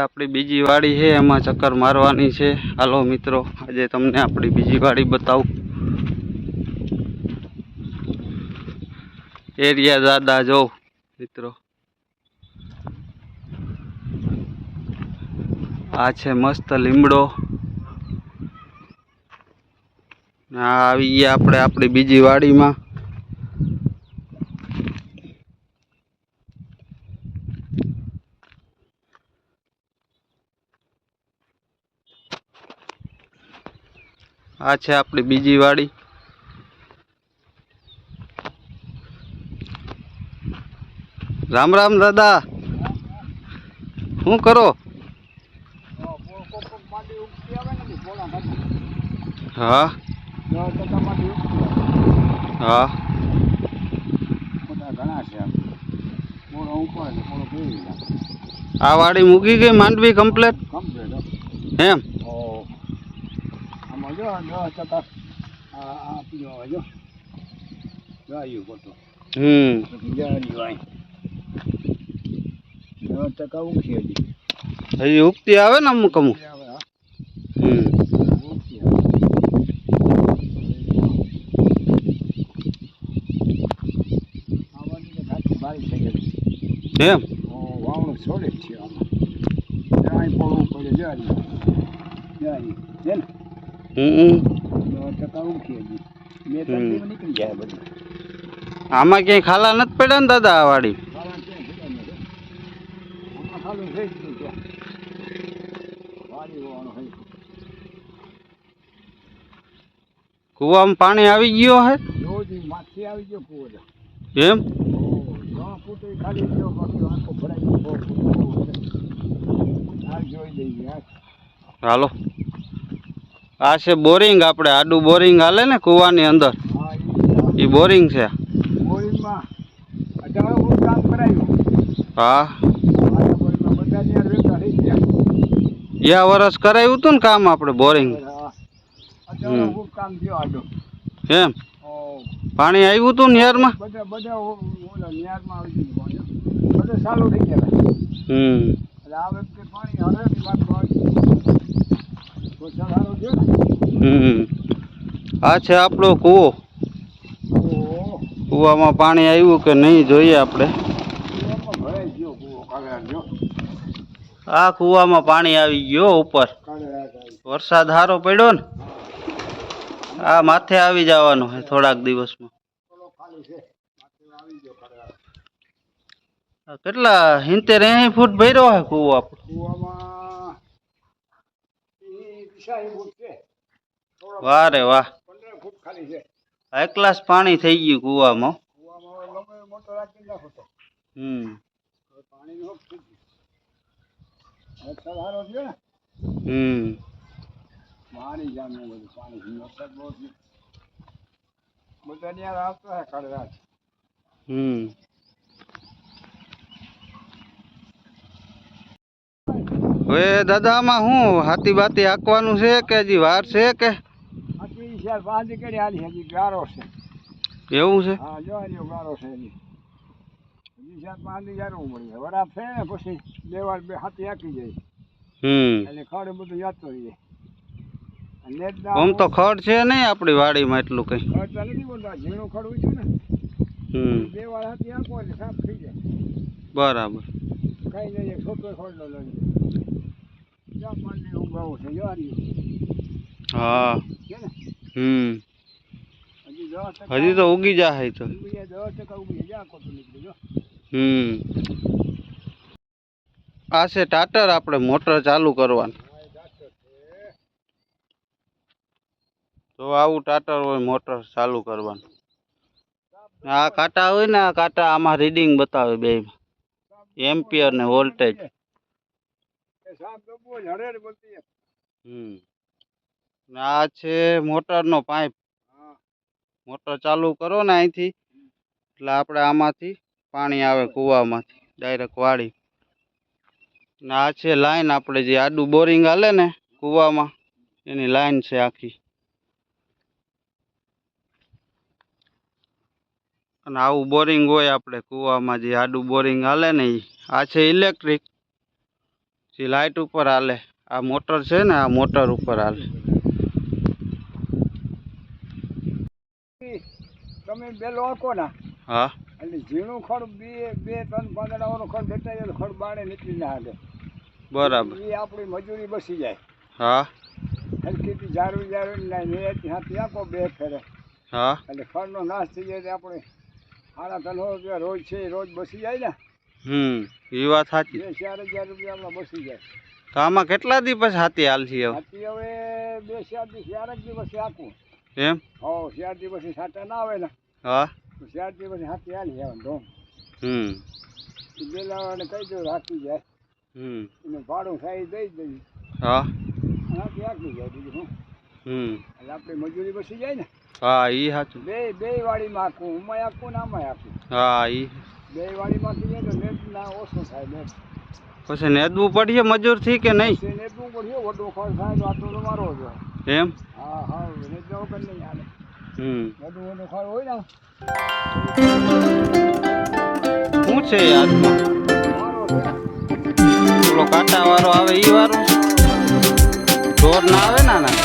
આપણી બીજી વાડી છે, એમાં ચક્કર મારવાની છે। હાલો મિત્રો, આજે તમને આપણી બીજી વાડી બતાવું। એરિયા દાદા જો મિત્રો, આ છે મસ્ત લીમડો। આ આવી ગયા આપણે આપણી બીજી વાડીમાં। આ છે આપણી બીજી વાડી। રામ રામ દાદા, શું કરો? હા હા, આ વાડી મૂકી ગઈ માંડવી કમ્પ્લેટ એમ? હજી ઉગતી આવે ને અમુક અમુક। એમ વાવણું છોડે જ છે આમાં પડવું પડે નીકળી જાય બધું। આમાં ક્યાંય ખાલા નથી પડ્યા ને દાદા આ વાડી? કુવામાં પાણી આવી ગયો હે? માથી આવી ગયો કુવો એમ? હાલો, આ છે બોરિંગ। આપણે આડું બોરિંગ હાલે ને કુવાની અંદર, એ બોરિંગ છે। હા, યા વર્ષ કરાવ્યું હતું ને કામ આપણે બોરિંગ। એમ? પાણી આવ્યું હતું નિયારમાં? ચાલુ થઈ ગયા। આ છે આપણો કૂવો। કૂવામાં પાણી આવ્યું કે નહીં જોઈએ આપણે। આ કૂવામાં પાણી આવી ગયો ઉપર, વરસાદ સારો પડ્યો ને, આ માથે આવી જવાનું છે થોડાક દિવસમાં। કેટલા 70-80 ફૂટ ભર્યો હે કૂવો આપણો? વાહ રે વાહ, હાઈ ક્લાસ પાણી થઈ ગયું કૂવામાં। હવે દાદા આમાં શું હાથી બાતી હાંકવાનું છે કે હજી વાર છે કે? એવું છે? પછી બે હાથી હાકી જાય એટલે ખડ બધું જાતો રહીએ। આમ તો ખડ છે નહીં આપણી વાડીમાં એટલું કઈ? ખડ નથી બોલતા, ઝીણું ખડ હોય છે ને, બે વાર હાથી હાંકો એટલે સાફ થઈ જાય। બરાબર, કઈ નહીં, છોટો ખડ નો લઈ જાય। ઉગાવું છે હા, હજી તો ઉગી જાય તો 10% ઉગી જાય। આ છે ટાટર, આપણે મોટર ચાલુ કરવાનું તો આવું ટાટર હોય મોટર ચાલુ કરવાનું। આ કાંટા હોય ને, આ કાંટા આમાં રીડિંગ બતાવે બે એમ્પિયર ને વોલ્ટેજ। આ છે મોટરનો પાઇપ, મોટર ચાલુ કરો ને અહીંથી એટલે આપણે આમાંથી પાણી આવે કૂવામાંથી ડાયરેક્ટ વાળી. ને આ છે લાઈન, આપણે જે આડું બોરિંગ હાલે ને કૂવામાં એની લાઈન છે આખી. અને આવું બોરિંગ હોય આપણે કૂવામાં, જે આડું બોરિંગ હાલે ને ઈ. આ છે ઇલેક્ટ્રિક, જે લાઇટ ઉપર હાલે. આ મોટર છે ને, આ મોટર ઉપર હાલે. તમે બેલો આંકો ને હા, એટલે ઝીણું ખડ બે ત્રણ પાંદડાઓનું ખડ બેઠા જાય તો ખડ બાણે નીકળી ના હાલે. બરાબર. એ આપણી મજૂરી બસી જાય. હા હલકીથી જાળવી હાથી આંકો બે ફેરે હા, એટલે ખડનો નાશ થઈ જાય. આપણે 3,500 રૂપિયા રોજ છે, એ રોજ બસી જાય ને. એ વાત સાચી. 2-4 હજાર રૂપિયા આપણા બસી જાય. તો આમાં કેટલા દી પછી હાથી હાલથી હવે? હાથી હવે 2-4 દિવસ આખું એમ? હો 4 દિવસ સાટા ના આવે ને હા, તો 4 દિવસ હાથી હાલી આવે ઢોમ. બેલાવાને કહી દો હાથી જાય. એને ભાડું થાય દઈ દઈએ. હા, હાથી હાકી જાય. બીજું શું, એટલે આપણી મજૂરી બસી જાય ને. હા ઈ સાચું. બે વાડીમાં આખું, ઉમાય આખું ને આમાંય આખું. હા ઈ બે વાડીમાંથી જાય તો નેટ ના ઓછો થાય. નેટ પછી નેદવું પડીએ મજૂર થી કે નહીં? નેટવું પડશે. વડો ખર્ચ થાય તો આટલો તો મારો જ. એમ? હા હા, નેટ વગર નહીં હાલે. વડો ખર્ચ હોય ને શું છે હાથમાં? મારો છે. પેલો કાંટા વાળો આવે ઈ વાળો ઢોર ના આવે ને આના?